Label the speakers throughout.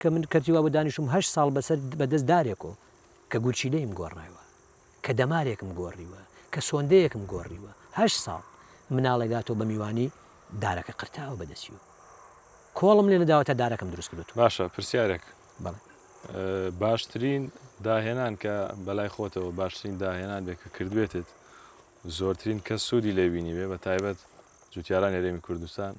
Speaker 1: کە من کەرتیوا بۆ دانیشم 8 ساڵ بەسەر بەدەست دارێکەوە کە گورچیلەیم گۆڕایەوە کە دەمارێکم گۆڕیوە کە سۆندەیەکم گۆڕیوە 8 ساڵ مناڵێگاتەوە بە میوانی دارەکە قرتاوە بەدەستیوە کۆڵم لێ نەداوە تا دارەکەم دروست کردوت
Speaker 2: باشە پرسیارێک
Speaker 1: بەڵێ
Speaker 2: باشترین داهێنان کە بەلای خۆتەوە باشترین داهێنان بێت کە کردوێتت زۆرترین کە سوودی لێبینی بێ بە تایبەت جوتیاران هەرێمی کوردستان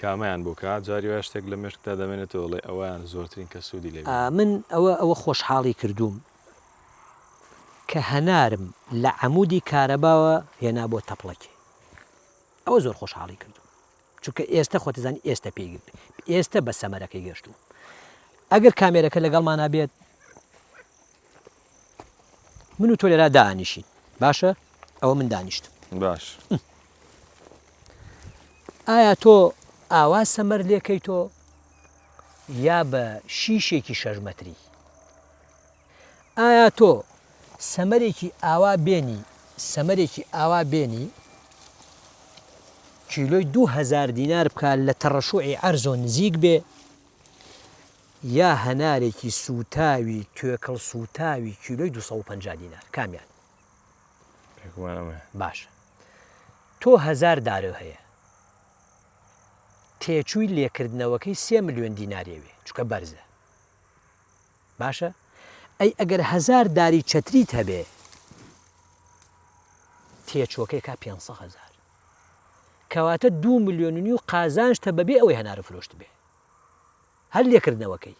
Speaker 2: کامیان بۆ کات جاری وای شتێک لە مێشکتا دەمێنێتەوەڵێ ئەویان زۆرترین کە سوودی لێ
Speaker 1: من ئەوە خۆشحاڵی کردووم کە هەنارم لە عەمودی کارەباوە هێنا بۆ تەپڵەکێ ئەوە زۆر خۆشحاڵی کردووم چونکە ئێستا خۆتەزانی ئێستا پێیگرت ئێستا بە سەمەرەکەی گەشتووم ئەگەر کامێرەکە لەگەڵمانە بێت من و تۆ لێرا دانیشین باشە ئەوە من دانیشتم
Speaker 2: باش
Speaker 1: ئایا تۆ ئاوا سەمەر لێکەی تۆ یا بە شیشێکی 6 مەتری ئایا تۆ سەمەرێکی ئاوا بێنی کیلۆی 2000 دینار بکات لە تەڕەشوعی عەرزۆ نزیک بێ یا هەنارێکی سوتاوی توێکڵ سوتاوی کیلۆی 250 دینار کامیان باشە تۆ 1000 دارە هەیە تێچووی لێکردنەوەکەی 3 ملیۆن دینارێوێ چکە بەرزە باشە ئەی ئەگەر 1000 داری چەتریت هەبێ تێچۆکەی کا 500,000 کەواتە 2 ملیۆن و قازانشتە بەبێ ئەوەی هەنارە فرۆشت بێ هەر لێکردنەوەکەی